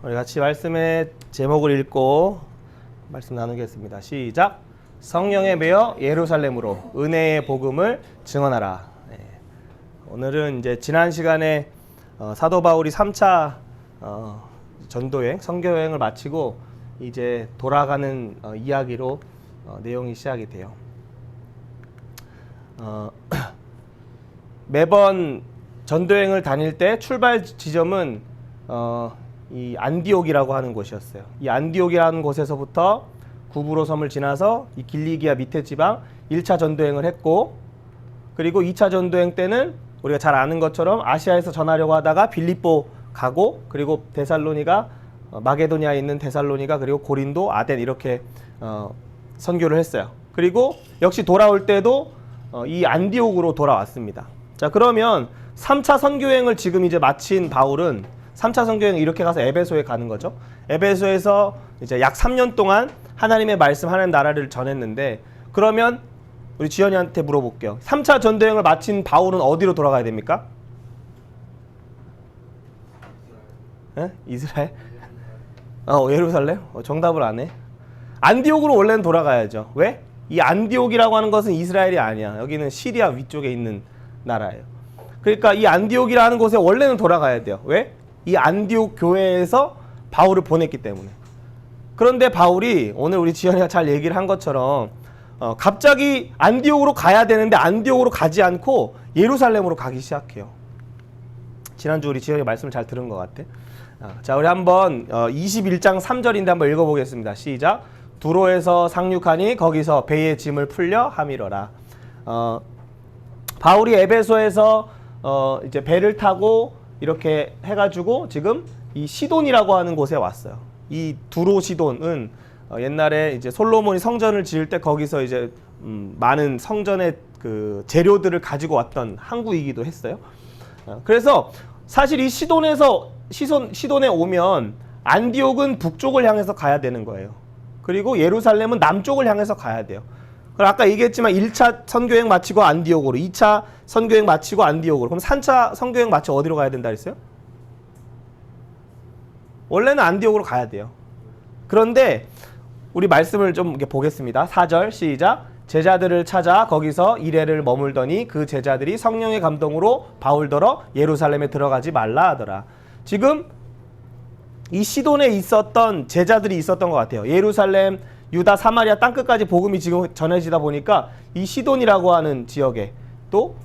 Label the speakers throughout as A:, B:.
A: 우리 같이 말씀의 제목을 읽고 말씀 나누겠습니다. 시작. 성령에 매여 예루살렘으로 은혜의 복음을 증언하라. 네. 오늘은 이제 지난 시간에 사도 바울이 3차 전도여행, 선교여행을 마치고 이제 돌아가는 이야기로 내용이 시작이 돼요. 매번 전도여행을 다닐 때 출발 지점은 이 안디옥이라고 하는 곳이었어요. 이 안디옥이라는 곳에서부터 구브로 섬을 지나서 이 길리기아 밑에 지방 1차 전도여행을 했고, 그리고 2차 전도여행 때는 우리가 잘 아는 것처럼 아시아에서 전하려고 하다가 빌립보 가고, 그리고 데살로니가 마게도니아에 있는 데살로니가, 그리고 고린도, 아덴 이렇게 선교를 했어요. 그리고 역시 돌아올 때도 이 안디옥으로 돌아왔습니다. 자, 그러면 3차 선교여행을 지금 이제 마친 바울은 3차 선교여행 이렇게 가서 에베소에 가는 거죠. 에베소에서 이제 약 3년 동안 하나님의 말씀, 하나님 나라를 전했는데, 그러면 우리 지연이한테 물어볼게요. 3차 전도여행을 마친 바울은 어디로 돌아가야 됩니까? 에? 이스라엘? 예루살렘? 정답을 안 해. 안디옥으로 원래는 돌아가야죠. 왜? 이 안디옥이라고 하는 것은 이스라엘이 아니야. 여기는 시리아 위쪽에 있는 나라예요. 그러니까 이 안디옥이라는 곳에 원래는 돌아가야 돼요. 왜? 이 안디옥 교회에서 바울을 보냈기 때문에. 그런데 바울이 오늘 우리 지연이가 잘 얘기를 한 것처럼 갑자기 안디옥으로 가야 되는데 안디옥으로 가지 않고 예루살렘으로 가기 시작해요. 지난주 우리 지연이 말씀을 잘 들은 것 같아. 자, 우리 한번 21장 3절인데 한번 읽어보겠습니다. 시작. 두로에서 상륙하니 거기서 배의 짐을 풀려 하미러라. 바울이 에베소에서 이제 배를 타고 이렇게 해가지고 지금 이 시돈이라고 하는 곳에 왔어요. 이 두로 시돈은 옛날에 이제 솔로몬이 성전을 지을 때 거기서 이제 많은 성전의 그 재료들을 가지고 왔던 항구이기도 했어요. 그래서 사실 이 시돈에 오면 안디옥은 북쪽을 향해서 가야 되는 거예요. 그리고 예루살렘은 남쪽을 향해서 가야 돼요. 그럼 아까 얘기했지만 1차 선교여행 마치고 안디옥으로, 2차 선교여행 마치고 안디옥으로, 그럼 3차 선교여행 마치고 어디로 가야 된다 그랬어요? 원래는 안디옥으로 가야 돼요. 그런데 우리 말씀을 좀 이렇게 보겠습니다. 4절 시작. 제자들을 찾아 거기서 이레를 머물더니 그 제자들이 성령의 감동으로 바울더러 예루살렘에 들어가지 말라 하더라. 지금 이 시돈에 있었던 제자들이 있었던 것 같아요. 예루살렘, 유다, 사마리아 땅끝까지 복음이 지금 전해지다 보니까 이 시돈이라고 하는 지역에 또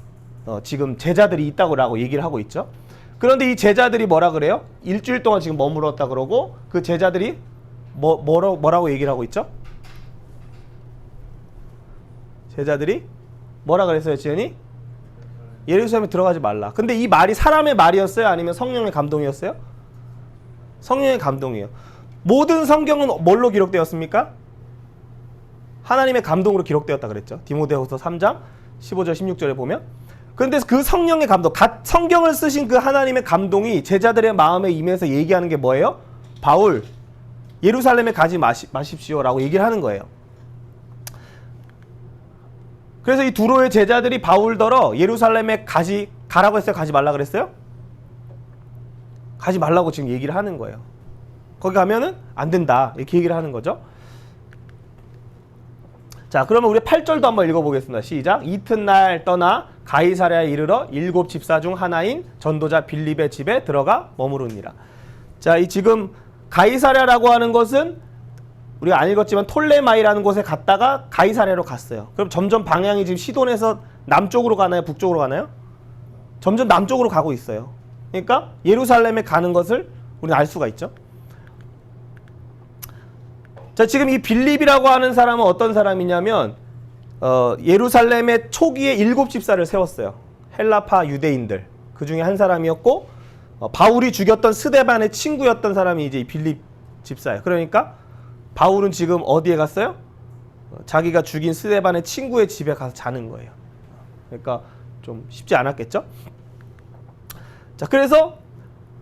A: 지금 제자들이 있다고 얘기를 하고 있죠. 그런데 이 제자들이 뭐라 그래요? 일주일 동안 지금 머물렀다 그러고, 그 제자들이 뭐라고 얘기를 하고 있죠? 제자들이 뭐라 그랬어요, 지연이? 예루살렘에 들어가지 말라. 근데 이 말이 사람의 말이었어요? 아니면 성령의 감동이었어요? 성령의 감동이에요. 모든 성경은 뭘로 기록되었습니까? 하나님의 감동으로 기록되었다 그랬죠. 디모데후서 3장 15절 16절에 보면. 그런데 그 성령의 감동, 성경을 쓰신 그 하나님의 감동이 제자들의 마음에 임해서 얘기하는 게 뭐예요? 바울, 예루살렘에 가지 마십시오라고 얘기를 하는 거예요. 그래서 이 두로의 제자들이 바울더러 예루살렘에 가라고 했어요? 가지 말라 그랬어요? 가지 말라고 지금 얘기를 하는 거예요. 거기 가면은 안 된다, 이렇게 얘기를 하는 거죠. 자, 그러면 우리 8절도 한번 읽어보겠습니다. 시작. 이튿날 떠나 가이사랴에 이르러 7 집사 중 하나인 전도자 빌립의 집에 들어가 머무르니라. 자, 이 지금 가이사랴라고 하는 것은 우리가 안 읽었지만 톨레마이라는 곳에 갔다가 가이사랴로 갔어요. 그럼 점점 방향이 지금 시돈에서 남쪽으로 가나요? 북쪽으로 가나요? 점점 남쪽으로 가고 있어요. 그러니까 예루살렘에 가는 것을 우리는 알 수가 있죠. 자, 지금 이 빌립이라고 하는 사람은 어떤 사람이냐면 예루살렘의 초기에 7 집사를 세웠어요. 헬라파 유대인들 그 중에 한 사람이었고, 바울이 죽였던 스데반의 친구였던 사람이 이제 이 빌립 집사예요. 그러니까 바울은 지금 어디에 갔어요? 자기가 죽인 스데반의 친구의 집에 가서 자는 거예요. 그러니까 좀 쉽지 않았겠죠? 자, 그래서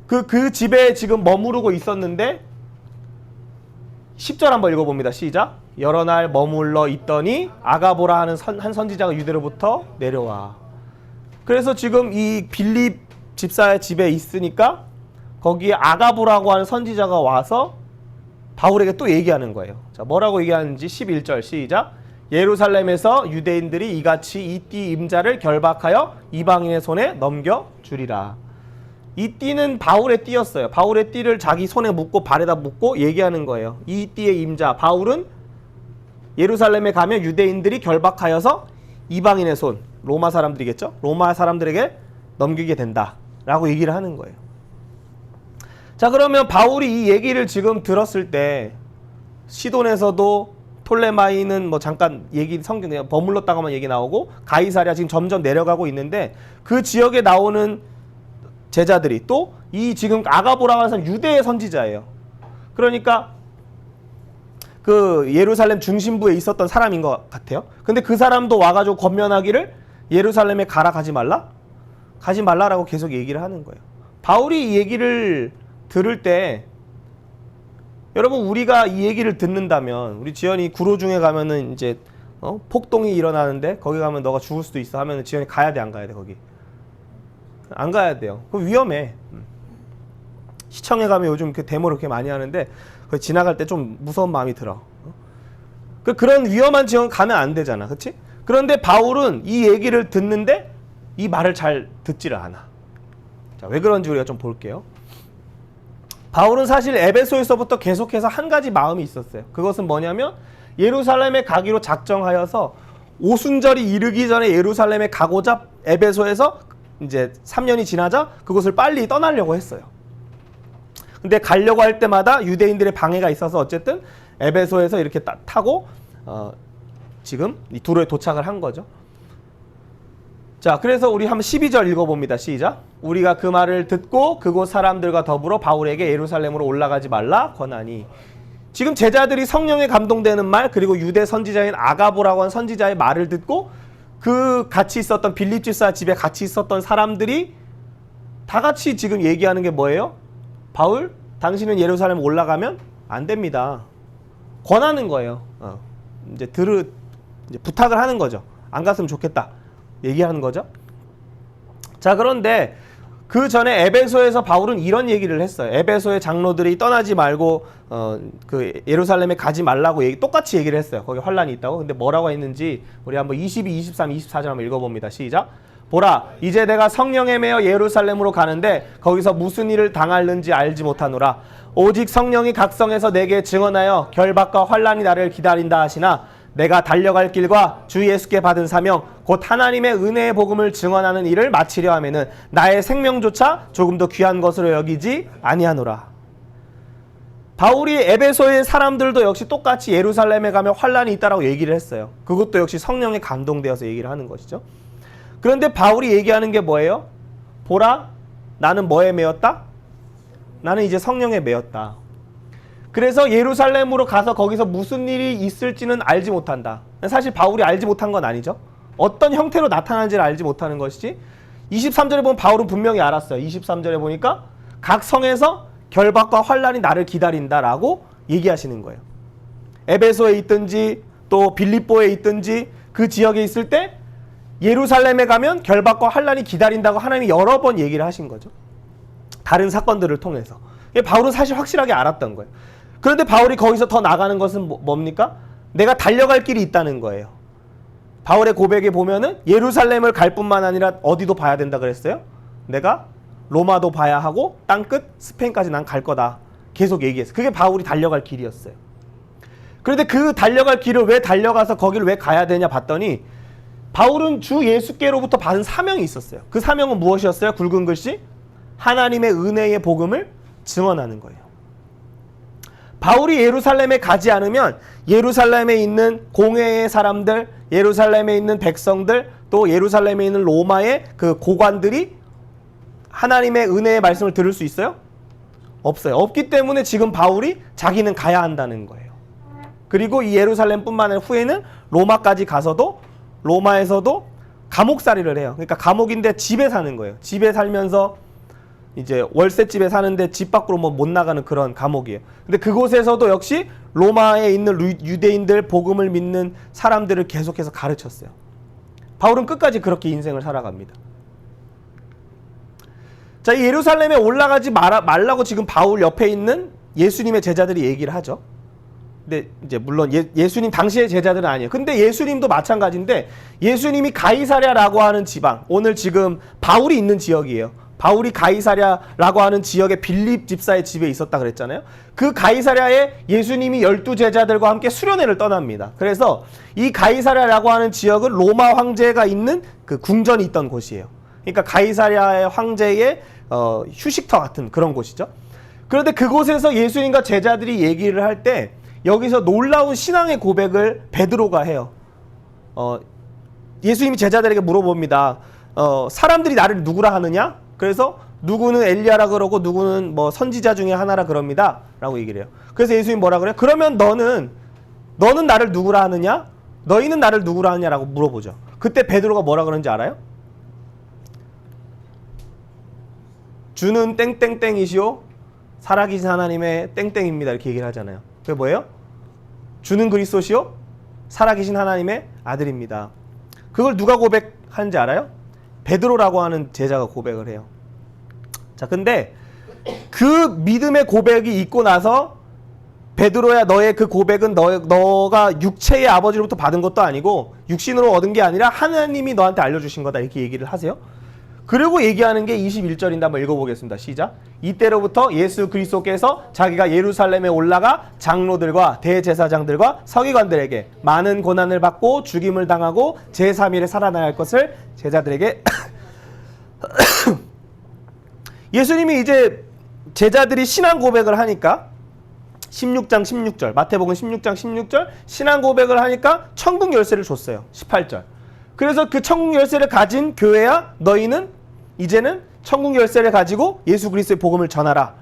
A: 그 집에 지금 머무르고 있었는데 10절 한번 읽어봅니다. 시작. 여러 날 머물러 있더니 아가보라 하는 한 선지자가 유대로부터 내려와. 그래서 지금 이 빌립 집사의 집에 있으니까 거기에 아가보라고 하는 선지자가 와서 바울에게 또 얘기하는 거예요. 자, 뭐라고 얘기하는지 11절 시작. 예루살렘에서 유대인들이 이같이 이 띠 임자를 결박하여 이방인의 손에 넘겨주리라. 이 띠는 바울의 띠였어요. 바울의 띠를 자기 손에 묶고 발에다 묶고 얘기하는 거예요. 이 띠의 임자 바울은 예루살렘에 가면 유대인들이 결박하여서 이방인의 손, 로마 사람들이겠죠? 로마 사람들에게 넘기게 된다 라고 얘기를 하는 거예요. 자, 그러면 바울이 이 얘기를 지금 들었을 때 시돈에서도 톨레마이는 뭐 잠깐 얘기 성경에 버물렀다가만 얘기 나오고 가이사랴 지금 점점 내려가고 있는데 그 지역에 나오는 제자들이 또 이 지금 아가보라고 하는 사람 유대의 선지자예요. 그러니까 그 예루살렘 중심부에 있었던 사람인 것 같아요. 근데 그 사람도 와가지고 권면하기를 예루살렘에 가지 말라라고 계속 얘기를 하는 거예요. 바울이 이 얘기를 들을 때 여러분 우리가 이 얘기를 듣는다면 우리 지연이 구로 중에 가면은 이제 폭동이 일어나는데 거기 가면 너가 죽을 수도 있어 하면은 지연이 가야 돼 안 가야 돼? 거기 안 가야 돼요. 그거 위험해. 시청에 가면 요즘 그 데모를 그렇게 많이 하는데 거기 지나갈 때 좀 무서운 마음이 들어. 그런 위험한 지역 가면 안 되잖아, 그렇지? 그런데 바울은 이 얘기를 듣는데 이 말을 잘 듣지를 않아. 자, 왜 그런지 우리가 좀 볼게요. 바울은 사실 에베소에서부터 계속해서 한 가지 마음이 있었어요. 그것은 뭐냐면 예루살렘에 가기로 작정하여서 오순절이 이르기 전에 예루살렘에 가고자 에베소에서 이제 3년이 지나자 그곳을 빨리 떠나려고 했어요. 근데 가려고 할 때마다 유대인들의 방해가 있어서 어쨌든 에베소에서 이렇게 타고 지금 이 두로에 도착을 한 거죠. 자, 그래서 우리 한번 12절 읽어봅니다. 시작. 우리가 그 말을 듣고 그곳 사람들과 더불어 바울에게 예루살렘으로 올라가지 말라 권하니. 지금 제자들이 성령에 감동되는 말 그리고 유대 선지자인 아가보라고 하는 선지자의 말을 듣고 그 같이 있었던 빌립 집사 집에 같이 있었던 사람들이 다 같이 지금 얘기하는 게 뭐예요? 바울, 당신은 예루살렘 올라가면 안 됩니다. 권하는 거예요. 이제 부탁을 하는 거죠. 안 갔으면 좋겠다. 얘기하는 거죠. 자, 그런데 그 전에 에베소에서 바울은 이런 얘기를 했어요. 에베소의 장로들이 떠나지 말고 그 예루살렘에 가지 말라고 똑같이 얘기를 했어요. 거기 환란이 있다고. 근데 뭐라고 했는지 우리 한번 22, 23, 24절 한번 읽어봅니다. 시작. 보라, 이제 내가 성령에 매여 예루살렘으로 가는데 거기서 무슨 일을 당할는지 알지 못하노라. 오직 성령이 각성해서 내게 증언하여 결박과 환란이 나를 기다린다 하시나 내가 달려갈 길과 주 예수께 받은 사명 곧 하나님의 은혜의 복음을 증언하는 일을 마치려 하면은 나의 생명조차 조금 더 귀한 것으로 여기지 아니하노라. 바울이 에베소의 사람들도 역시 똑같이 예루살렘에 가면 환란이 있다라고 얘기를 했어요. 그것도 역시 성령에 감동되어서 얘기를 하는 것이죠. 그런데 바울이 얘기하는 게 뭐예요? 보라, 나는 뭐에 매였다? 나는 이제 성령에 매였다. 그래서 예루살렘으로 가서 거기서 무슨 일이 있을지는 알지 못한다. 사실 바울이 알지 못한 건 아니죠. 어떤 형태로 나타나는지를 알지 못하는 것이지. 23절에 보면 바울은 분명히 알았어요. 23절에 보니까 각 성에서 결박과 환란이 나를 기다린다라고 얘기하시는 거예요. 에베소에 있든지 또 빌립보에 있든지 그 지역에 있을 때 예루살렘에 가면 결박과 환란이 기다린다고 하나님이 여러 번 얘기를 하신 거죠. 다른 사건들을 통해서. 바울은 사실 확실하게 알았던 거예요. 그런데 바울이 거기서 더 나가는 것은 뭡니까? 내가 달려갈 길이 있다는 거예요. 바울의 고백에 보면은 예루살렘을 갈 뿐만 아니라 어디도 봐야 된다 그랬어요? 내가 로마도 봐야 하고 땅끝 스페인까지 난 갈 거다. 계속 얘기했어요. 그게 바울이 달려갈 길이었어요. 그런데 그 달려갈 길을 왜 달려가서 거기를 왜 가야 되냐 봤더니 바울은 주 예수께로부터 받은 사명이 있었어요. 그 사명은 무엇이었어요? 굵은 글씨 하나님의 은혜의 복음을 증언하는 거예요. 바울이 예루살렘에 가지 않으면 예루살렘에 있는 공회의 사람들, 예루살렘에 있는 백성들, 또 예루살렘에 있는 로마의 그 고관들이 하나님의 은혜의 말씀을 들을 수 있어요? 없어요. 없기 때문에 지금 바울이 자기는 가야 한다는 거예요. 그리고 이 예루살렘뿐만 아니라 후에는 로마까지 가서도 로마에서도 감옥살이를 해요. 그러니까 감옥인데 집에 사는 거예요. 집에 살면서 이제 월세집에 사는데 집 밖으로 뭐 못 나가는 그런 감옥이에요. 근데 그곳에서도 역시 로마에 있는 유대인들 복음을 믿는 사람들을 계속해서 가르쳤어요. 바울은 끝까지 그렇게 인생을 살아갑니다. 자, 이 예루살렘에 올라가지 말라고 지금 바울 옆에 있는 예수님의 제자들이 얘기를 하죠. 근데 이제 물론 예수님 당시의 제자들은 아니에요. 근데 예수님도 마찬가지인데, 예수님이 가이사랴라고 하는 지방, 오늘 지금 바울이 있는 지역이에요. 바울이 가이사랴라고 하는 지역의 빌립 집사의 집에 있었다 그랬잖아요. 그 가이사랴에 예수님이 12제자들과 함께 수련회를 떠납니다. 그래서 이 가이사랴라고 하는 지역은 로마 황제가 있는 그 궁전이 있던 곳이에요. 그러니까 가이사랴의 황제의 휴식터 같은 그런 곳이죠. 그런데 그곳에서 예수님과 제자들이 얘기를 할 때 여기서 놀라운 신앙의 고백을 베드로가 해요. 예수님이 제자들에게 물어봅니다. 사람들이 나를 누구라 하느냐? 그래서 누구는 엘리야라 그러고 누구는 뭐 선지자 중에 하나라 그럽니다 라고 얘기를 해요. 그래서 예수님이 뭐라 그래요? 그러면 너는 나를 누구라 하느냐? 너희는 나를 누구라 하느냐? 라고 물어보죠. 그때 베드로가 뭐라 그러는지 알아요? 주는 땡땡땡이시오, 살아계신 하나님의 땡땡입니다, 이렇게 얘기를 하잖아요. 그게 뭐예요? 주는 그리스도시요, 살아계신 하나님의 아들입니다. 그걸 누가 고백하는지 알아요? 베드로라고 하는 제자가 고백을 해요. 자, 근데 그 믿음의 고백이 있고 나서 베드로야, 너의 그 고백은 너가 육체의 아버지로부터 받은 것도 아니고 육신으로 얻은 게 아니라 하나님이 너한테 알려주신 거다, 이렇게 얘기를 하세요. 그리고 얘기하는 게 21절인데 한번 읽어보겠습니다. 시작. 이때로부터 예수 그리스도께서 자기가 예루살렘에 올라가 장로들과 대제사장들과 서기관들에게 많은 고난을 받고 죽임을 당하고 제3일에 살아나야 할 것을 제자들에게 예수님이 이제 제자들이 신앙 고백을 하니까 16장 16절, 마태복음 16장 16절 신앙 고백을 하니까 천국 열쇠를 줬어요. 18절. 그래서 그 천국 열쇠를 가진 교회야 너희는 이제는 천국 열쇠를 가지고 예수 그리스도의 복음을 전하라.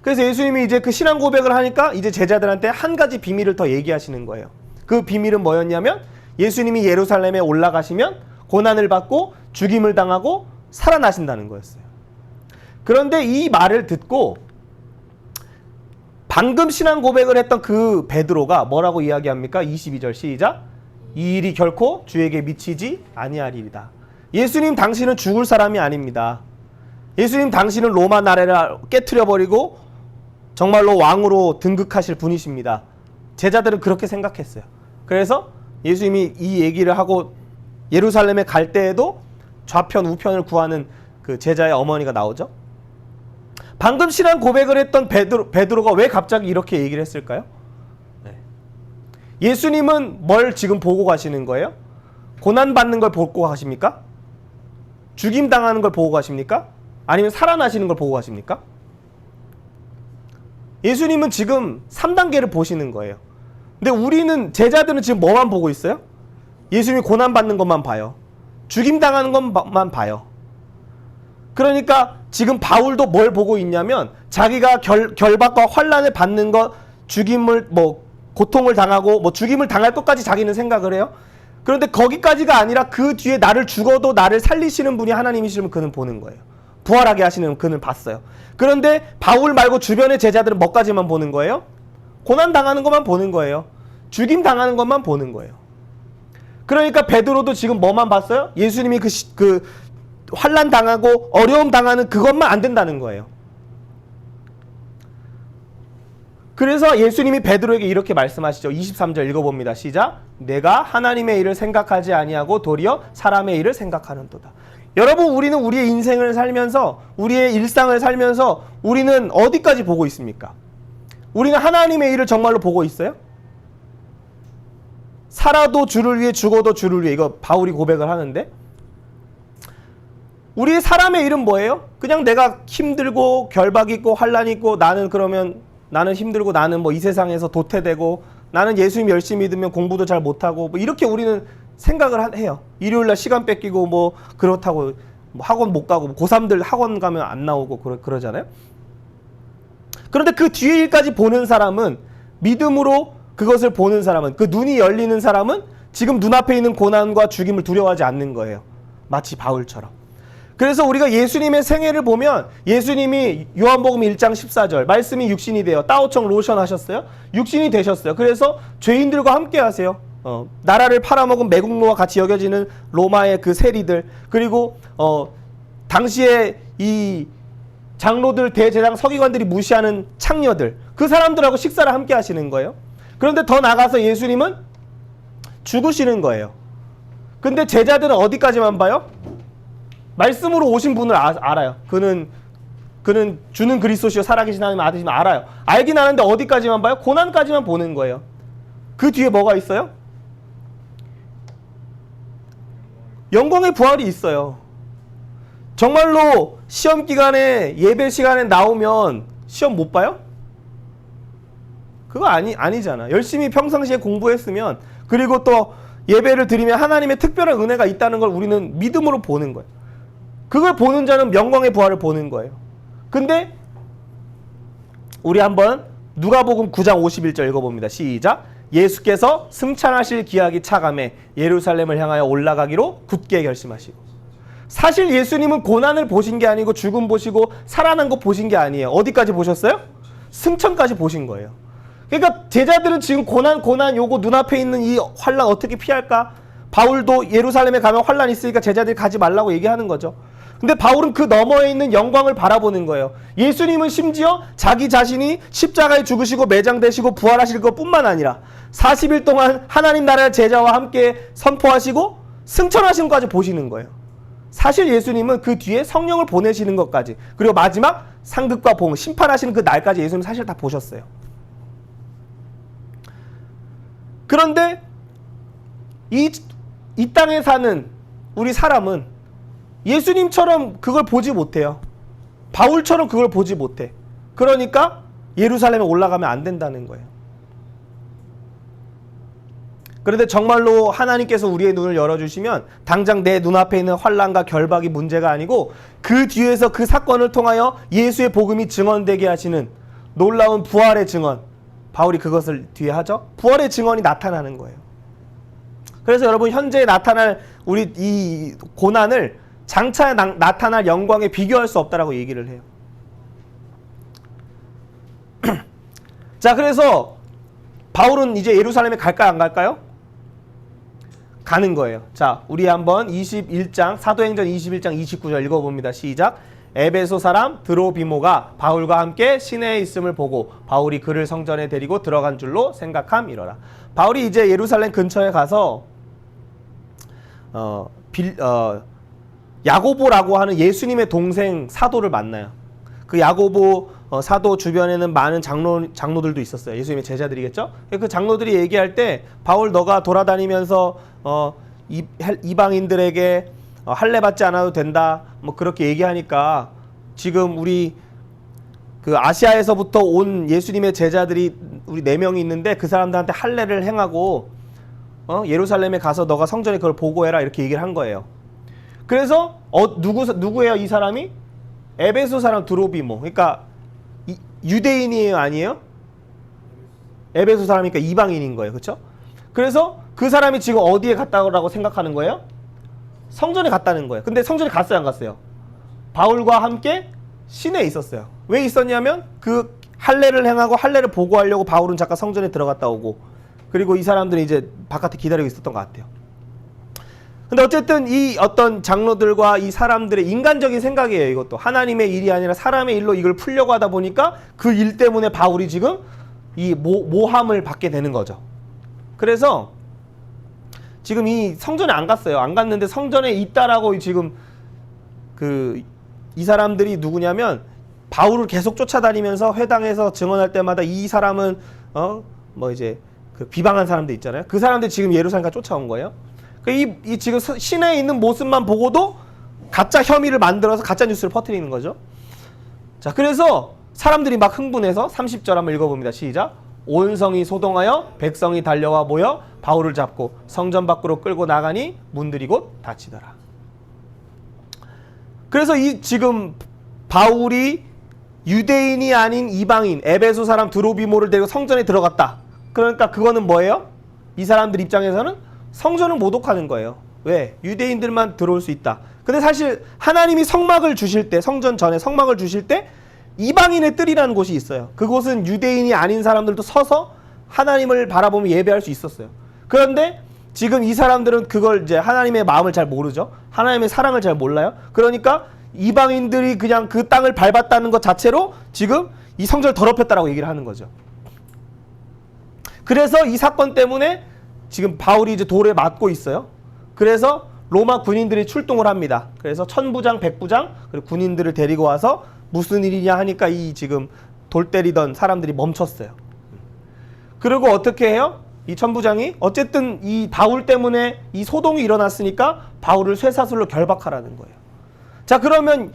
A: 그래서 예수님이 이제 그 신앙 고백을 하니까 이제 제자들한테 한 가지 비밀을 더 얘기하시는 거예요. 그 비밀은 뭐였냐면 예수님이 예루살렘에 올라가시면 고난을 받고 죽임을 당하고 살아나신다는 거였어요. 그런데 이 말을 듣고 방금 신앙 고백을 했던 그 베드로가 뭐라고 이야기합니까? 22절 시작. 이 일이 결코 주에게 미치지 아니하리이다. 예수님 당신은 죽을 사람이 아닙니다. 예수님 당신은 로마 나라를 깨트려버리고 정말로 왕으로 등극하실 분이십니다. 제자들은 그렇게 생각했어요. 그래서 예수님이 이 얘기를 하고 예루살렘에 갈 때에도 좌편 우편을 구하는 그 제자의 어머니가 나오죠. 방금 신앙 고백을 했던 베드로가 왜 갑자기 이렇게 얘기를 했을까요? 예수님은 뭘 지금 보고 가시는 거예요? 고난받는 걸 보고 가십니까? 죽임당하는 걸 보고 가십니까? 아니면 살아나시는 걸 보고 가십니까? 예수님은 지금 3단계를 보시는 거예요. 근데 우리는, 제자들은 지금 뭐만 보고 있어요? 예수님이 고난받는 것만 봐요. 죽임당하는 것만 봐요. 그러니까 지금 바울도 뭘 보고 있냐면 자기가 결박과 환난을 받는 것, 죽임을 고통을 당하고 죽임을 당할 것까지 자기는 생각을 해요. 그런데 거기까지가 아니라 그 뒤에 나를 죽어도 나를 살리시는 분이 하나님이시면 그는 보는 거예요. 부활하게 하시는 그는 봤어요. 그런데 바울 말고 주변의 제자들은 뭐까지만 보는 거예요? 고난 당하는 것만 보는 거예요. 죽임 당하는 것만 보는 거예요. 그러니까 베드로도 지금 뭐만 봤어요? 예수님이 그 환난 당하고 어려움 당하는 그것만 안 된다는 거예요. 그래서 예수님이 베드로에게 이렇게 말씀하시죠. 23절 읽어봅니다. 시작. 내가 하나님의 일을 생각하지 아니하고 도리어 사람의 일을 생각하는도다. 여러분, 우리는 우리의 인생을 살면서, 우리의 일상을 살면서 우리는 어디까지 보고 있습니까? 우리는 하나님의 일을 정말로 보고 있어요? 살아도 주를 위해, 죽어도 주를 위해. 이거 바울이 고백을 하는데, 우리의 사람의 일은 뭐예요? 그냥 내가 힘들고 결박 있고 환난 있고 나는 힘들고 나는 이 세상에서 도태되고 나는 예수님 열심히 믿으면 공부도 잘 못하고 이렇게 우리는 생각을 해요. 일요일날 시간 뺏기고 그렇다고 학원 못 가고 고3들 학원 가면 안 나오고 그러잖아요. 그런데 그 뒤에 일까지 보는 사람은, 믿음으로 그것을 보는 사람은, 그 눈이 열리는 사람은 지금 눈앞에 있는 고난과 죽임을 두려워하지 않는 거예요. 마치 바울처럼. 그래서 우리가 예수님의 생애를 보면 예수님이 요한복음 1장 14절 말씀이 육신이 되어 따오청 로션 하셨어요. 육신이 되셨어요. 그래서 죄인들과 함께 하세요. 나라를 팔아먹은 매국노와 같이 여겨지는 로마의 그 세리들, 그리고 당시에 이 장로들, 대제사장, 서기관들이 무시하는 창녀들, 그 사람들하고 식사를 함께 하시는 거예요. 그런데 더 나가서 예수님은 죽으시는 거예요. 근데 제자들은 어디까지만 봐요? 말씀으로 오신 분을 알아요. 그는 주는 그리스도시요 살아계신 하나님 아들이시면 알아요. 알긴 아는데 어디까지만 봐요? 고난까지만 보는 거예요. 그 뒤에 뭐가 있어요? 영광의 부활이 있어요. 정말로 시험 기간에 예배 시간에 나오면 시험 못 봐요? 그거 아니잖아. 열심히 평상시에 공부했으면, 그리고 또 예배를 드리면 하나님의 특별한 은혜가 있다는 걸 우리는 믿음으로 보는 거예요. 그걸 보는 자는 영광의 부활을 보는 거예요. 근데 우리 한번 누가복음 9장 51절 읽어봅니다. 시작. 예수께서 승천하실 기약이 차감해 예루살렘을 향하여 올라가기로 굳게 결심하시고. 사실 예수님은 고난을 보신 게 아니고 죽음 보시고 살아난 거 보신 게 아니에요. 어디까지 보셨어요? 승천까지 보신 거예요. 그러니까 제자들은 지금 고난 요거 눈앞에 있는 이 환난 어떻게 피할까? 바울도 예루살렘에 가면 환난 있으니까 제자들이 가지 말라고 얘기하는 거죠. 근데 바울은 그 너머에 있는 영광을 바라보는 거예요. 예수님은 심지어 자기 자신이 십자가에 죽으시고 매장되시고 부활하실 것뿐만 아니라 40일 동안 하나님 나라의 제자와 함께 선포하시고 승천하신 것까지 보시는 거예요. 사실 예수님은 그 뒤에 성령을 보내시는 것까지, 그리고 마지막 상급과 봉, 심판하시는 그 날까지 예수님 사실 다 보셨어요. 그런데 이 땅에 사는 우리 사람은 예수님처럼 그걸 보지 못해요. 바울처럼 그걸 보지 못해. 그러니까 예루살렘에 올라가면 안 된다는 거예요. 그런데 정말로 하나님께서 우리의 눈을 열어주시면 당장 내 눈앞에 있는 환난과 결박이 문제가 아니고 그 뒤에서 그 사건을 통하여 예수의 복음이 증언되게 하시는 놀라운 부활의 증언, 바울이 그것을 뒤에 하죠. 부활의 증언이 나타나는 거예요. 그래서 여러분, 현재 나타날 우리 이 고난을 장차 나타날 영광에 비교할 수 없다라고 얘기를 해요. 자, 그래서 바울은 이제 예루살렘에 갈까요, 안 갈까요? 가는 거예요. 자, 우리 한번 21장, 사도행전 21장 29절 읽어봅니다. 시작. 에베소 사람 드로비모가 바울과 함께 시내에 있음을 보고 바울이 그를 성전에 데리고 들어간 줄로 생각함이러라. 바울이 이제 예루살렘 근처에 가서 야고보라고 하는 예수님의 동생 사도를 만나요. 그 야고보 사도 주변에는 많은 장로들도 있었어요. 예수님의 제자들이겠죠? 그 장로들이 얘기할 때 바울, 너가 돌아다니면서 이방인들에게 할례 받지 않아도 된다, 뭐 그렇게 얘기하니까 지금 우리 그 아시아에서부터 온 예수님의 제자들이 우리 4명이 있는데 그 사람들한테 할례를 행하고 예루살렘에 가서 너가 성전에 그걸 보고해라, 이렇게 얘기를 한 거예요. 그래서 누구예요 이 사람이? 에베소 사람 드로비모. 그러니까 유대인이에요, 아니에요? 에베소 사람이니까 이방인인 거예요, 그렇죠? 그래서 그 사람이 지금 어디에 갔다고 생각하는 거예요? 성전에 갔다는 거예요. 근데 성전에 갔어요, 안 갔어요? 바울과 함께 시내에 있었어요. 왜 있었냐면 그 할례를 행하고 할례를 보고하려고 바울은 잠깐 성전에 들어갔다 오고, 그리고 이 사람들이 이제 바깥에 기다리고 있었던 것 같아요. 근데 어쨌든 이 어떤 장로들과 이 사람들의 인간적인 생각이에요. 이것도 하나님의 일이 아니라 사람의 일로 이걸 풀려고 하다 보니까 그 일 때문에 바울이 지금 이 모함을 받게 되는 거죠. 그래서 지금 이 성전에 안 갔어요. 안 갔는데 성전에 있다라고 지금 이 사람들이 누구냐면 바울을 계속 쫓아다니면서 회당에서 증언할 때마다 이 사람은 뭐 이제 그 비방한 사람들 있잖아요. 그 사람들 지금 예루살렘까지 쫓아온 거예요. 이 지금 시내에 있는 모습만 보고도 가짜 혐의를 만들어서 가짜 뉴스를 퍼뜨리는 거죠. 자, 그래서 사람들이 막 흥분해서 30절 한번 읽어봅니다. 시작. 온 성이 소동하여 백성이 달려와 모여 바울을 잡고 성전 밖으로 끌고 나가니 문들이 곧 닫히더라. 그래서 이 지금 바울이 유대인이 아닌 이방인 에베소 사람 드로비모를 데리고 성전에 들어갔다. 그러니까 그거는 뭐예요? 이 사람들 입장에서는 성전을 모독하는 거예요. 왜? 유대인들만 들어올 수 있다. 근데 사실 하나님이 성막을 주실 때, 성전 전에 성막을 주실 때 이방인의 뜰이라는 곳이 있어요. 그곳은 유대인이 아닌 사람들도 서서 하나님을 바라보며 예배할 수 있었어요. 그런데 지금 이 사람들은 그걸 이제 하나님의 마음을 잘 모르죠. 하나님의 사랑을 잘 몰라요. 그러니까 이방인들이 그냥 그 땅을 밟았다는 것 자체로 지금 이 성전을 더럽혔다라고 얘기를 하는 거죠. 그래서 이 사건 때문에 지금 바울이 이제 돌에 맞고 있어요. 그래서 로마 군인들이 출동을 합니다. 그래서 천부장, 백부장, 그리고 군인들을 데리고 와서 무슨 일이냐 하니까 이 지금 돌 때리던 사람들이 멈췄어요. 그리고 어떻게 해요? 이 천부장이 어쨌든 이 바울 때문에 이 소동이 일어났으니까 바울을 쇠사슬로 결박하라는 거예요. 자, 그러면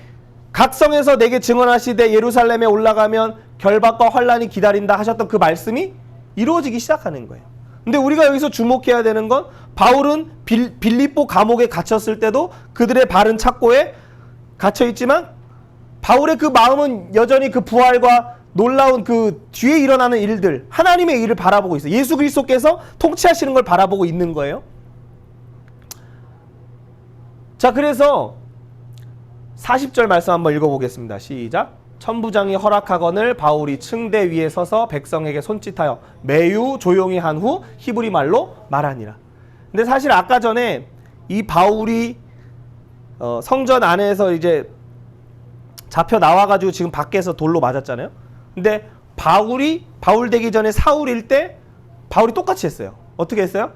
A: 각성에서 내게 증언하시되 예루살렘에 올라가면 결박과 환란이 기다린다 하셨던 그 말씀이 이루어지기 시작하는 거예요. 근데 우리가 여기서 주목해야 되는 건 바울은 빌립보 감옥에 갇혔을 때도 그들의 바른 착고에 갇혀 있지만 바울의 그 마음은 여전히 그 부활과 놀라운 그 뒤에 일어나는 일들, 하나님의 일을 바라보고 있어요. 예수 그리스도께서 통치하시는 걸 바라보고 있는 거예요. 자, 그래서 40절 말씀 한번 읽어보겠습니다. 시작. 천부장이 허락하거늘 바울이 층대 위에 서서 백성에게 손짓하여 매우 조용히 한 후 히브리 말로 말하니라. 근데 사실 아까 전에 이 바울이 성전 안에서 이제 잡혀 나와가지고 지금 밖에서 돌로 맞았잖아요. 근데 바울 되기 전에 사울일 때 바울이 똑같이 했어요. 어떻게 했어요?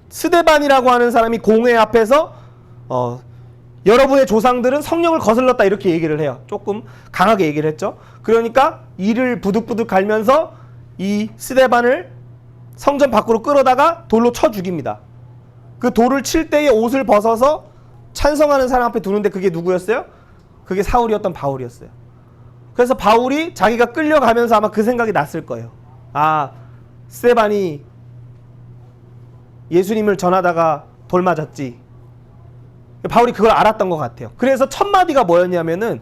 A: 스데반이라고 하는 사람이 공회 앞에서 여러분의 조상들은 성령을 거슬렀다 이렇게 얘기를 해요. 조금 강하게 얘기를 했죠. 그러니까 이를 부득부득 갈면서 이 스데반을 성전 밖으로 끌어다가 돌로 쳐 죽입니다. 그 돌을 칠 때에 옷을 벗어서 찬성하는 사람 앞에 두는데 그게 누구였어요? 그게 사울이었던 바울이었어요. 그래서 바울이 자기가 끌려가면서 아마 그 생각이 났을 거예요. 아, 스데반이 예수님을 전하다가 돌 맞았지. 바울이 그걸 알았던 것 같아요. 그래서 첫 마디가 뭐였냐면은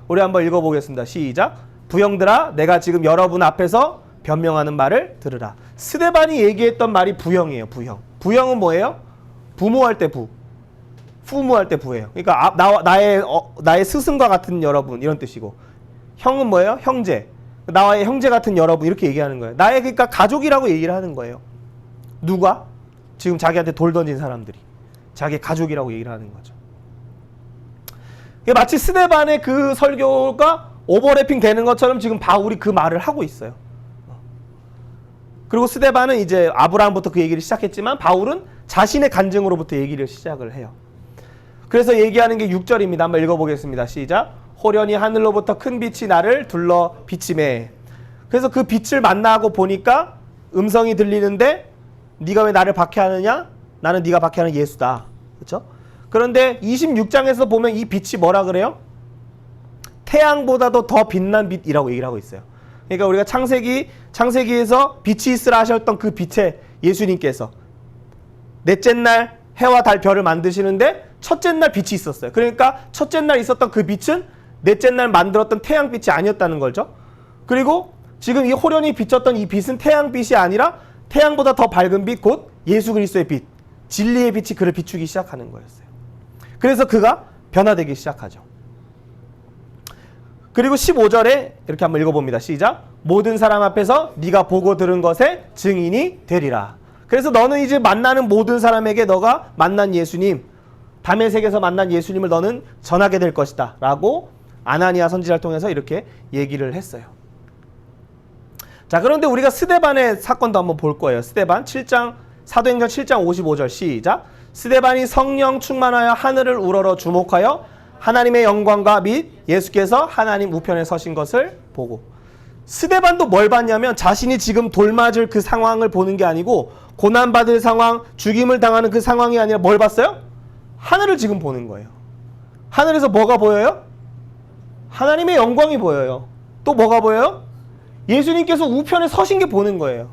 A: 우리 한번 읽어보겠습니다. 시작. 부형들아, 내가 지금 여러분 앞에서 변명하는 말을 들으라. 스데반이 얘기했던 말이 부형이에요. 부형. 부형은 뭐예요? 부모할 때 부. 부모할 때 부예요. 그러니까 나의 스승과 같은 여러분 이런 뜻이고, 형은 뭐예요? 형제. 나와의 형제 같은 여러분 이렇게 얘기하는 거예요. 나의 그러니까 가족이라고 얘기를 하는 거예요. 누가? 지금 자기한테 돌 던진 사람들이. 자기 가족이라고 얘기를 하는 거죠. 마치 스데반의 그 설교가 오버래핑 되는 것처럼 지금 바울이 그 말을 하고 있어요. 그리고 스데반은 이제 아브라함부터 그 얘기를 시작했지만 바울은 자신의 간증으로부터 얘기를 시작을 해요. 그래서 얘기하는 게 6절입니다. 한번 읽어보겠습니다. 시작. 호련히 하늘로부터 큰 빛이 나를 둘러 비치매. 그래서 그 빛을 만나고 보니까 음성이 들리는데 네가 왜 나를 박해하느냐? 나는 네가 박해하는 예수다. 그렇죠? 그런데 26장에서 보면 이 빛이 뭐라 그래요? 태양보다도 더 빛난 빛이라고 얘기를 하고 있어요. 그러니까 우리가 창세기에서 빛이 있으라 하셨던 그 빛에 예수님께서 넷째 날 해와 달 별을 만드시는데 첫째 날 빛이 있었어요. 그러니까 첫째 날 있었던 그 빛은 넷째 날 만들었던 태양빛이 아니었다는 거죠. 그리고 지금 이 호련히 비쳤던 이 빛은 태양빛이 아니라 태양보다 더 밝은 빛, 곧 예수 그리스도의 빛, 진리의 빛이 그를 비추기 시작하는 거였어요. 그래서 그가 변화되기 시작하죠. 그리고 15절에 이렇게 한번 읽어봅니다. 시작. 모든 사람 앞에서 네가 보고 들은 것의 증인이 되리라. 그래서 너는 이제 만나는 모든 사람에게 너가 만난 예수님, 다메섹에서 만난 예수님을 너는 전하게 될 것이다 라고 아나니아 선지자를 통해서 이렇게 얘기를 했어요. 자, 그런데 우리가 스데반의 사건도 한번 볼 거예요. 스데반 7장, 사도행전 7장 55절 시작. 스데반이 성령 충만하여 하늘을 우러러 주목하여 하나님의 영광과 및 예수께서 하나님 우편에 서신 것을 보고. 스데반도 뭘 봤냐면 자신이 지금 돌 맞을 그 상황을 보는 게 아니고 고난받을 상황, 죽임을 당하는 그 상황이 아니라 뭘 봤어요? 하늘을 지금 보는 거예요. 하늘에서 뭐가 보여요? 하나님의 영광이 보여요. 또 뭐가 보여요? 예수님께서 우편에 서신 게 보는 거예요.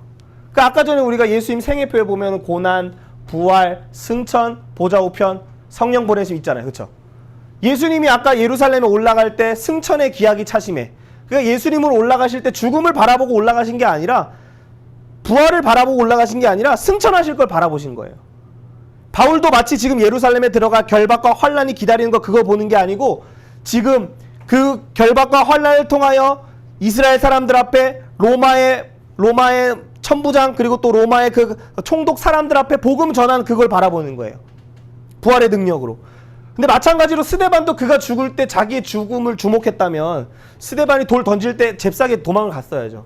A: 그러니까 아까 전에 우리가 예수님 생애표에 보면 고난, 부활, 승천, 보좌 우편, 성령 보내심 있잖아요. 그렇죠? 예수님이 아까 예루살렘에 올라갈 때 승천의 기약이 차심해. 그러니까 예수님을 올라가실 때 죽음을 바라보고 올라가신 게 아니라 부활을 바라보고 올라가신 게 아니라 승천하실 걸 바라보신 거예요. 바울도 마치 지금 예루살렘에 들어가 결박과 환란이 기다리는 거 그거 보는 게 아니고 지금 그 결박과 환란을 통하여 이스라엘 사람들 앞에 로마의 천부장 그리고 또 로마의 그 총독 사람들 앞에 복음 전하는 그걸 바라보는 거예요. 부활의 능력으로. 근데 마찬가지로 스데반도 그가 죽을 때 자기의 죽음을 주목했다면 스데반이 돌 던질 때 잽싸게 도망을 갔어야죠.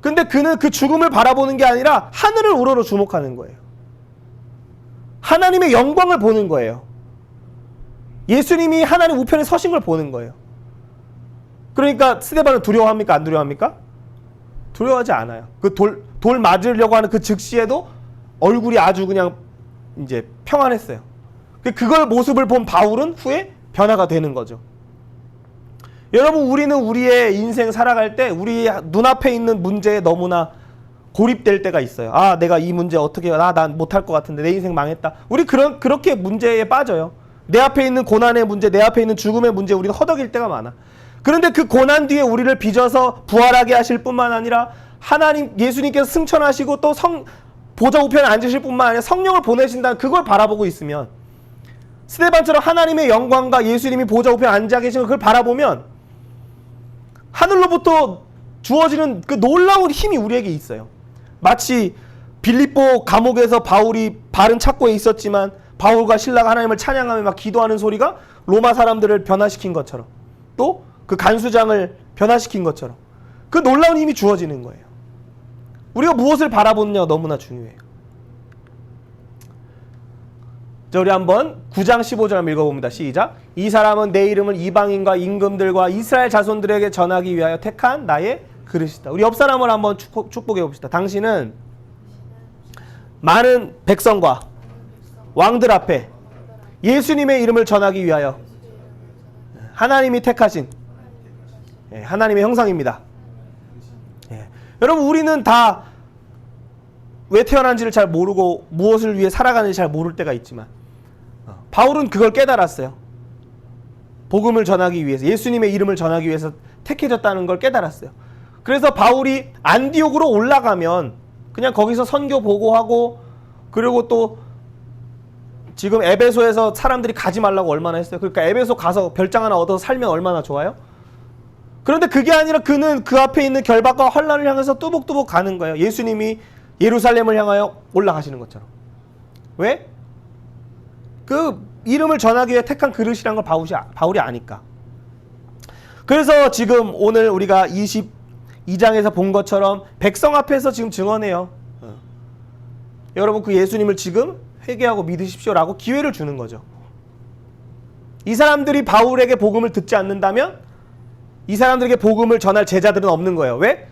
A: 근데 그는 그 죽음을 바라보는 게 아니라 하늘을 우러러 주목하는 거예요. 하나님의 영광을 보는 거예요. 예수님이 하나님 우편에 서신 걸 보는 거예요. 그러니까 스데반은 두려워합니까? 안 두려워합니까? 두려워하지 않아요. 그 돌 맞으려고 하는 그 즉시에도 얼굴이 아주 그냥 이제 평안했어요. 그걸 모습을 본 바울은 후에 변화가 되는 거죠. 여러분, 우리는 우리의 인생 살아갈 때 우리 눈앞에 있는 문제에 너무나 고립될 때가 있어요. 아, 내가 이 문제 어떻게, 난 못할 것 같은데 내 인생 망했다. 우리 그렇게 문제에 빠져요. 내 앞에 있는 고난의 문제, 내 앞에 있는 죽음의 문제, 우리는 허덕일 때가 많아. 그런데 그 고난 뒤에 우리를 빚어서 부활하게 하실 뿐만 아니라 하나님, 예수님께서 승천하시고 또 보좌 우편에 앉으실 뿐만 아니라 성령을 보내신다는 그걸 바라보고 있으면, 스데반처럼 하나님의 영광과 예수님이 보좌 우편에 앉아 계신 그걸 바라보면 하늘로부터 주어지는 그 놀라운 힘이 우리에게 있어요. 마치 빌립보 감옥에서 바울이 바른 착고에 있었지만 바울과 실라가 하나님을 찬양하며 막 기도하는 소리가 로마 사람들을 변화시킨 것처럼, 또 그 간수장을 변화시킨 것처럼 그 놀라운 힘이 주어지는 거예요. 우리가 무엇을 바라보느냐가 너무나 중요해요. 자, 우리 한번 9장 15절 한번 읽어봅니다. 시작. 이 사람은 내 이름을 이방인과 임금들과 이스라엘 자손들에게 전하기 위하여 택한 나의 그릇이다. 우리 옆 사람을 한번 축복해 봅시다. 당신은 많은 백성과 왕들 앞에 예수님의 이름을 전하기 위하여 하나님이 택하신 하나님의 형상입니다. 여러분, 우리는 다 왜 태어난지를 잘 모르고 무엇을 위해 살아가는지 잘 모를 때가 있지만 바울은 그걸 깨달았어요. 복음을 전하기 위해서, 예수님의 이름을 전하기 위해서 택해졌다는 걸 깨달았어요. 그래서 바울이 안디옥으로 올라가면 그냥 거기서 선교 보고하고, 그리고 또 지금 에베소에서 사람들이 가지 말라고 얼마나 했어요. 그러니까 에베소 가서 별장 하나 얻어서 살면 얼마나 좋아요? 그런데 그게 아니라 그는 그 앞에 있는 결박과 환난을 향해서 뚜벅뚜벅 가는 거예요. 예수님이 예루살렘을 향하여 올라가시는 것처럼. 왜? 그 이름을 전하기 위해 택한 그릇이란 걸 바울이 아니까. 그래서 지금 오늘 우리가 22장에서 본 것처럼 백성 앞에서 지금 증언해요. 여러분, 그 예수님을 지금 회개하고 믿으십시오라고 기회를 주는 거죠. 이 사람들이 바울에게 복음을 듣지 않는다면 이 사람들에게 복음을 전할 제자들은 없는 거예요. 왜?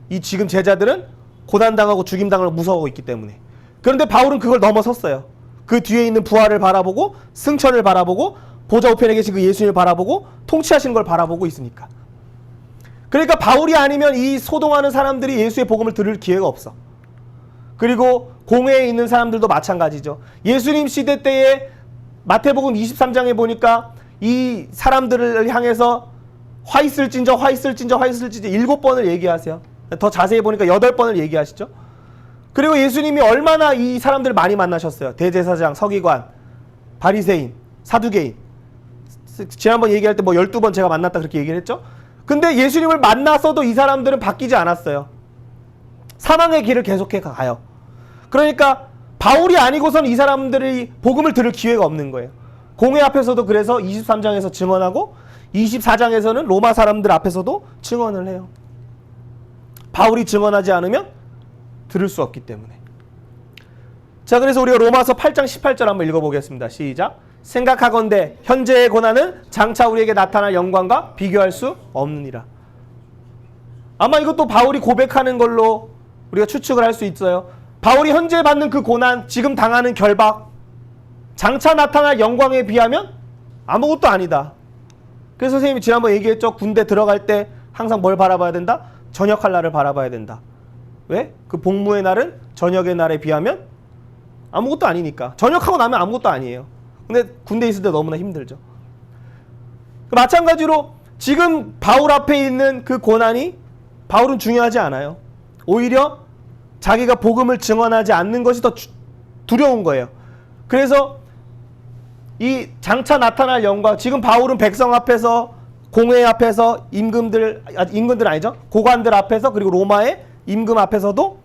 A: 이 지금 제자들은 고난당하고 죽임당을 무서워하고 있기 때문에. 그런데 바울은 그걸 넘어섰어요. 그 뒤에 있는 부활을 바라보고 승천을 바라보고 보좌 우편에 계신 그 예수님을 바라보고 통치하시는 걸 바라보고 있으니까. 그러니까 바울이 아니면 이 소동하는 사람들이 예수의 복음을 들을 기회가 없어. 그리고 공회에 있는 사람들도 마찬가지죠. 예수님 시대 때에 마태복음 23장에 보니까 이 사람들을 향해서 화 있을진저 7번을 얘기하세요. 더 자세히 보니까 8번을 얘기하시죠. 그리고 예수님이 얼마나 이 사람들을 많이 만나셨어요. 대제사장, 서기관, 바리새인, 사두개인. 지난번 얘기할 때 뭐 12번 제가 만났다 그렇게 얘기를 했죠. 근데 예수님을 만났어도 이 사람들은 바뀌지 않았어요. 사망의 길을 계속해 가요. 그러니까 바울이 아니고선 이 사람들이 복음을 들을 기회가 없는 거예요. 공회 앞에서도 그래서 23장에서 증언하고 24장에서는 로마 사람들 앞에서도 증언을 해요. 바울이 증언하지 않으면 들을 수 없기 때문에. 자, 그래서 우리가 로마서 8장 18절 한번 읽어보겠습니다. 시작. 생각하건대 현재의 고난은 장차 우리에게 나타날 영광과 비교할 수 없느니라. 아마 이것도 바울이 고백하는 걸로 우리가 추측을 할 수 있어요. 바울이 현재 받는 그 고난, 지금 당하는 결박, 장차 나타날 영광에 비하면 아무것도 아니다. 그래서 선생님이 지난번 얘기했죠. 군대 들어갈 때 항상 뭘 바라봐야 된다? 전역할 날을 바라봐야 된다. 왜? 그 복무의 날은 전역의 날에 비하면 아무것도 아니니까. 전역하고 나면 아무것도 아니에요. 근데 군대에 있을 때 너무나 힘들죠. 마찬가지로 지금 바울 앞에 있는 그 고난이 바울은 중요하지 않아요. 오히려 자기가 복음을 증언하지 않는 것이 더 두려운 거예요. 그래서 이 장차 나타날 영광, 지금 바울은 백성 앞에서, 공회 앞에서, 임금들 아니죠, 고관들 앞에서, 그리고 로마의 임금 앞에서도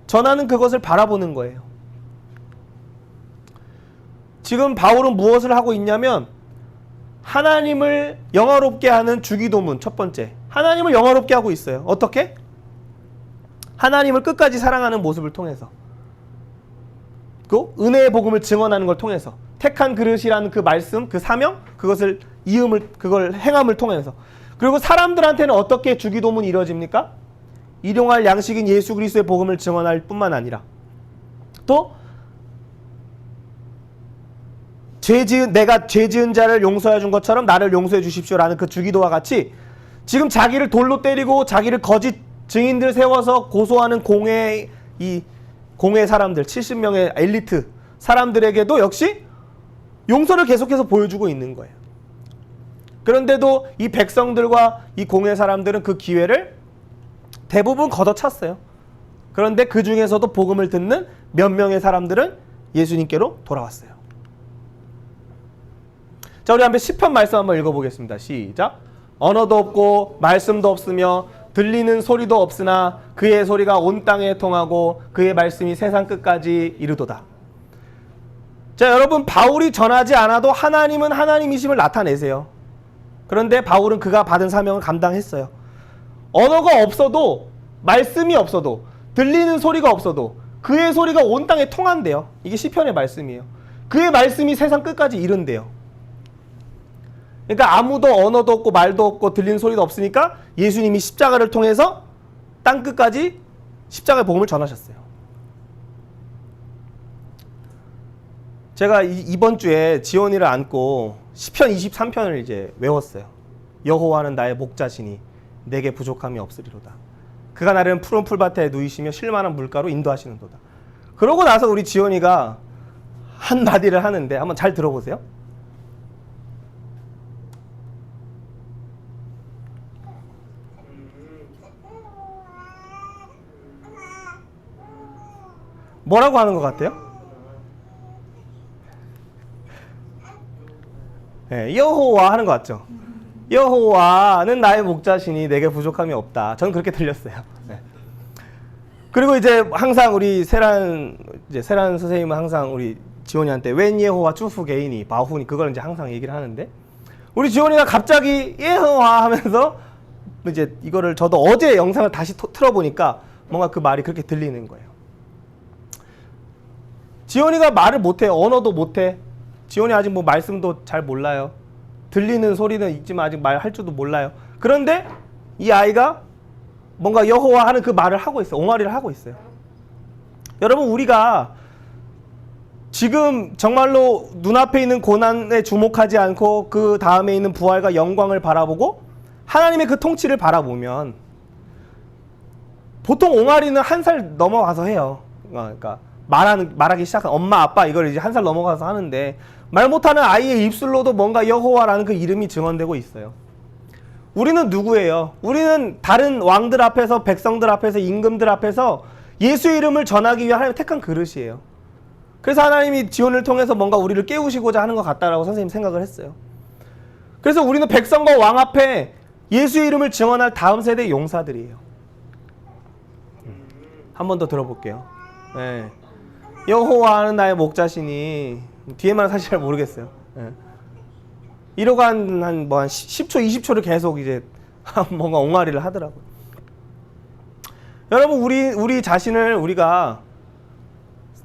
A: 전하는 그것을 바라보는 거예요. 지금 바울은 무엇을 하고 있냐면 하나님을 영화롭게 하는 주기도문 첫 번째. 하나님을 영화롭게 하고 있어요. 어떻게? 하나님을 끝까지 사랑하는 모습을 통해서. 그 은혜의 복음을 증언하는 걸 통해서. 택한 그릇이라는 그 말씀, 그 사명, 그것을 그걸 행함을 통해서. 그리고 사람들한테는 어떻게 주기도문이 이루어집니까? 일용할 양식인 예수 그리스도의 복음을 증언할 뿐만 아니라 또 내가 죄 지은 자를 용서해 준 것처럼 나를 용서해 주십시오라는 그 주기도와 같이 지금 자기를 돌로 때리고 자기를 거짓 증인들 세워서 고소하는 공회 사람들 70명의 엘리트 사람들에게도 역시 용서를 계속해서 보여주고 있는 거예요. 그런데도 이 백성들과 이 공회 사람들은 그 기회를 대부분 걷어찼어요. 그런데 그 중에서도 복음을 듣는 몇 명의 사람들은 예수님께로 돌아왔어요. 자, 우리 한번 시편 말씀 한번 읽어보겠습니다. 시작. 언어도 없고 말씀도 없으며 들리는 소리도 없으나 그의 소리가 온 땅에 통하고 그의 말씀이 세상 끝까지 이르도다. 자, 여러분, 바울이 전하지 않아도 하나님은 하나님이심을 나타내세요. 그런데 바울은 그가 받은 사명을 감당했어요. 언어가 없어도, 말씀이 없어도, 들리는 소리가 없어도 그의 소리가 온 땅에 통한대요. 이게 시편의 말씀이에요. 그의 말씀이 세상 끝까지 이른대요. 그러니까 아무도 언어도 없고 말도 없고 들리는 소리도 없으니까 예수님이 십자가를 통해서 땅 끝까지 십자가의 복음을 전하셨어요. 제가 이번 주에 지원이를 안고 시편 23편을 이제 외웠어요. 여호와는 나의 목자시니 내게 부족함이 없으리로다. 그가 나를 푸른 풀밭에 누이시며 쉴만한 물가로 인도하시는도다. 그러고 나서 우리 지원이가 한마디를 하는데 한번 잘 들어보세요. 뭐라고 하는 것 같아요? 네, 여호와 하는 것 같죠? 여호와는 나의 목자시니 내게 부족함이 없다. 저는 그렇게 들렸어요. 네. 그리고 이제 항상 우리 세란 선생님은 항상 우리 지원이한테 웬 여호와 추후 개인이 바후니 그걸 이제 항상 얘기를 하는데 우리 지원이가 갑자기 여호와 하면서 이제 이거를 저도 어제 영상을 다시 틀어보니까 뭔가 그 말이 그렇게 들리는 거예요. 지원이가 말을 못해. 언어도 못해. 지원이 아직 뭐 말씀도 잘 몰라요. 들리는 소리는 있지만 아직 말할 줄도 몰라요. 그런데 이 아이가 뭔가 여호와 하는 그 말을 하고 있어요. 옹알이를 하고 있어요. 여러분, 우리가 지금 정말로 눈앞에 있는 고난에 주목하지 않고 그 다음에 있는 부활과 영광을 바라보고 하나님의 그 통치를 바라보면 보통 옹알이는 1살 넘어가서 해요. 그러니까 말하기 시작한 엄마 아빠 이걸 이제 1살 넘어가서 하는데 말 못하는 아이의 입술로도 뭔가 여호와라는 그 이름이 증언되고 있어요. 우리는 누구예요? 우리는 다른 왕들 앞에서 백성들 앞에서 임금들 앞에서 예수의 이름을 전하기 위해 하나님 택한 그릇이에요. 그래서 하나님이 지원을 통해서 뭔가 우리를 깨우시고자 하는 것 같다라고 선생님 생각을 했어요. 그래서 우리는 백성과 왕 앞에 예수의 이름을 증언할 다음 세대의 용사들이에요. 한 번 더 들어볼게요. 네. 여호와는 나의 목자시니 뒤에 말은 사실 잘 모르겠어요. 네. 이러고 한 10초, 20초를 계속 이제 뭔가 옹알이를 하더라고요. 여러분, 우리 자신을 우리가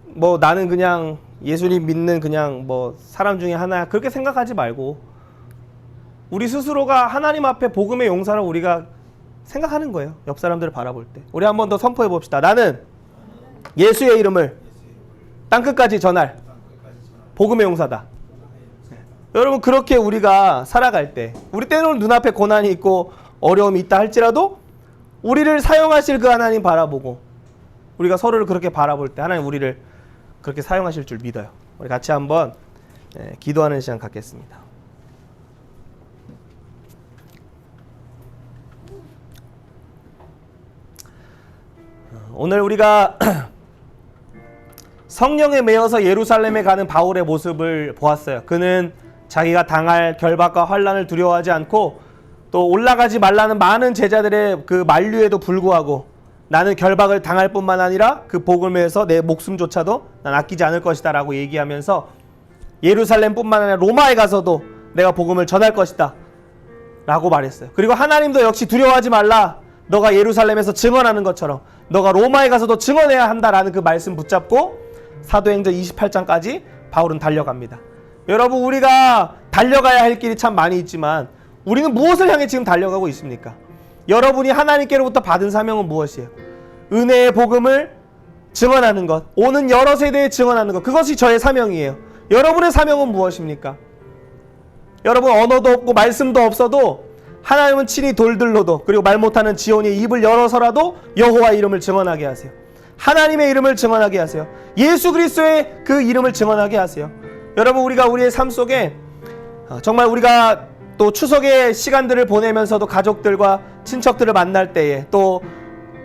A: 뭐 나는 그냥 예수님 믿는 그냥 뭐 사람 중에 하나야 그렇게 생각하지 말고 우리 스스로가 하나님 앞에 복음의 용사를 우리가 생각하는 거예요. 옆 사람들을 바라볼 때. 우리 한 번 더 선포해 봅시다. 나는 예수의 이름을 땅끝까지 전할 복음의 용사다. 여러분, 그렇게 우리가 살아갈 때 우리 때로는 눈앞에 고난이 있고 어려움이 있다 할지라도 우리를 사용하실 그 하나님 바라보고 우리가 서로를 그렇게 바라볼 때 하나님 우리를 그렇게 사용하실 줄 믿어요. 우리 같이 한번 기도하는 시간 갖겠습니다. 오늘 우리가 성령에 매여서 예루살렘에 가는 바울의 모습을 보았어요. 그는 자기가 당할 결박과 환난을 두려워하지 않고 또 올라가지 말라는 많은 제자들의 그 만류에도 불구하고 나는 결박을 당할 뿐만 아니라 그 복음을 위해서 내 목숨조차도 난 아끼지 않을 것이다 라고 얘기하면서 예루살렘뿐만 아니라 로마에 가서도 내가 복음을 전할 것이다 라고 말했어요. 그리고 하나님도 역시 두려워하지 말라. 너가 예루살렘에서 증언하는 것처럼 너가 로마에 가서도 증언해야 한다라는 그 말씀 붙잡고 사도행전 28장까지 바울은 달려갑니다. 여러분, 우리가 달려가야 할 길이 참 많이 있지만 우리는 무엇을 향해 지금 달려가고 있습니까? 여러분이 하나님께로부터 받은 사명은 무엇이에요? 은혜의 복음을 증언하는 것, 오는 여러 세대에 증언하는 것, 그것이 저의 사명이에요. 여러분의 사명은 무엇입니까? 여러분, 언어도 없고 말씀도 없어도 하나님은 친히 돌들로도, 그리고 말 못하는 지온이 입을 열어서라도 여호와 이름을 증언하게 하세요. 하나님의 이름을 증언하게 하세요. 예수 그리스도의 그 이름을 증언하게 하세요. 여러분, 우리가 우리의 삶 속에 정말 우리가 또 추석의 시간들을 보내면서도 가족들과 친척들을 만날 때에, 또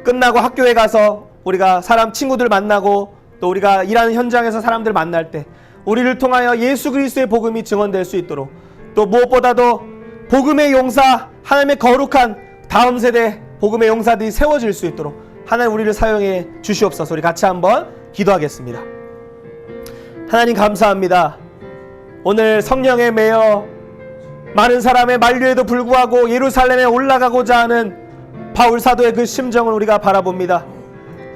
A: 끝나고 학교에 가서 우리가 친구들 만나고, 또 우리가 일하는 현장에서 사람들 만날 때 우리를 통하여 예수 그리스도의 복음이 증언될 수 있도록, 또 무엇보다도 복음의 용사, 하나님의 거룩한 다음 세대 복음의 용사들이 세워질 수 있도록 하나님 우리를 사용해 주시옵소서. 우리 같이 한번 기도하겠습니다. 하나님 감사합니다. 오늘 성령에 매여 많은 사람의 만류에도 불구하고 예루살렘에 올라가고자 하는 바울 사도의 그 심정을 우리가 바라봅니다.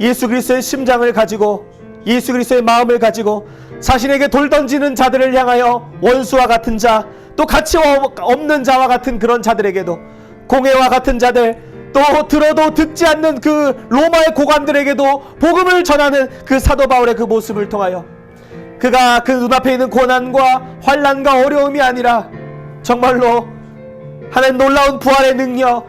A: 예수 그리스도의 심장을 가지고, 예수 그리스도의 마음을 가지고 자신에게 돌 던지는 자들을 향하여 원수와 같은 자, 또 가치 없는 자와 같은 그런 자들에게도, 공회와 같은 자들, 또 들어도 듣지 않는 그 로마의 고관들에게도 복음을 전하는 그 사도 바울의 그 모습을 통하여 그가 그 눈앞에 있는 고난과 환난과 어려움이 아니라 정말로 하나님 놀라운 부활의 능력,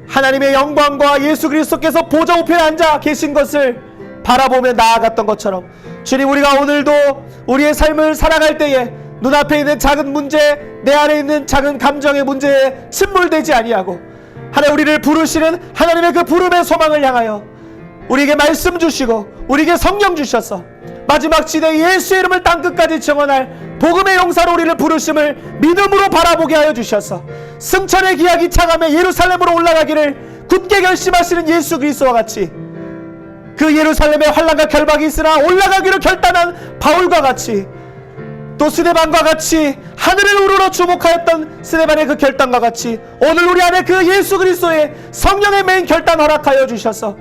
A: 하나님의 영광과 예수 그리스도께서 보좌 우편에 앉아 계신 것을 바라보며 나아갔던 것처럼, 주님, 우리가 오늘도 우리의 삶을 살아갈 때에 눈앞에 있는 작은 문제, 내 안에 있는 작은 감정의 문제에 침몰되지 아니하고 하나님 우리를 부르시는 하나님의 그 부름의 소망을 향하여 우리에게 말씀 주시고 우리에게 성령 주셔서 마지막 시대 예수의 이름을 땅끝까지 증언할 복음의 용사로 우리를 부르심을 믿음으로 바라보게 하여 주셔서 승천의 기약이 차감해 예루살렘으로 올라가기를 굳게 결심하시는 예수 그리스도와 같이, 그 예루살렘에 환난과 결박이 있으나 올라가기로 결단한 바울과 같이, 또 스데반과 같이 하늘을 우러러 주목하였던 스데반의 그 결단과 같이 오늘 우리 안에 그 예수 그리스도의 성령의 메인 결단 허락하여 주셔서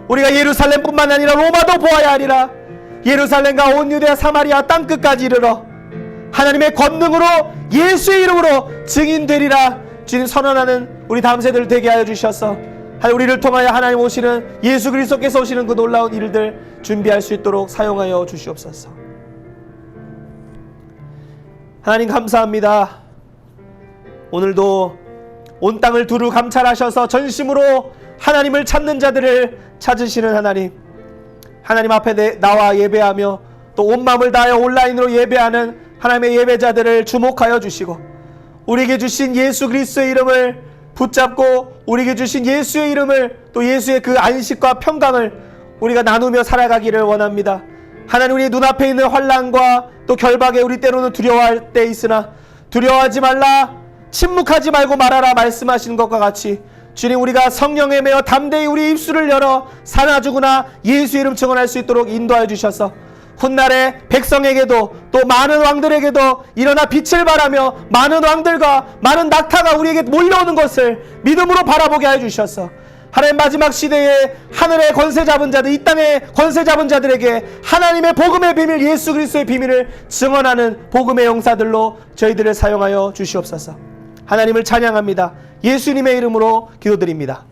A: 우리가 예루살렘뿐만 아니라 로마도 보아야 하리라. 예루살렘과 온 유대와 사마리아 땅끝까지 이르러 하나님의 권능으로 예수의 이름으로 증인되리라. 주님 선언하는 우리 다음 세대를 되게 하여 주셔서 우리를 통하여 하나님 오시는 예수 그리스도께서 오시는 그 놀라운 일들 준비할 수 있도록 사용하여 주시옵소서. 하나님 감사합니다. 오늘도 온 땅을 두루 감찰하셔서 전심으로 하나님을 찾는 자들을 찾으시는 하나님, 하나님 앞에 나와 예배하며 또 온 마음을 다하여 온라인으로 예배하는 하나님의 예배자들을 주목하여 주시고, 우리에게 주신 예수 그리스도의 이름을 붙잡고 우리에게 주신 예수의 이름을, 또 예수의 그 안식과 평강을 우리가 나누며 살아가기를 원합니다. 하나님, 우리 눈앞에 있는 환난과 또 결박에 우리 때로는 두려워할 때 있으나 두려워하지 말라, 침묵하지 말고 말하라 말씀하시는 것과 같이 주님, 우리가 성령에 매어 담대히 우리 입술을 열어 사나주구나 예수 이름 증언할 수 있도록 인도하여 주셔서 훗날에 백성에게도 또 많은 왕들에게도 일어나 빛을 발하며 많은 왕들과 많은 낙타가 우리에게 몰려오는 것을 믿음으로 바라보게 하여 주셔서 하나님 마지막 시대에 하늘의 권세 잡은 자들, 이 땅의 권세 잡은 자들에게 하나님의 복음의 비밀, 예수 그리스도의 비밀을 증언하는 복음의 용사들로 저희들을 사용하여 주시옵소서. 하나님을 찬양합니다. 예수님의 이름으로 기도드립니다.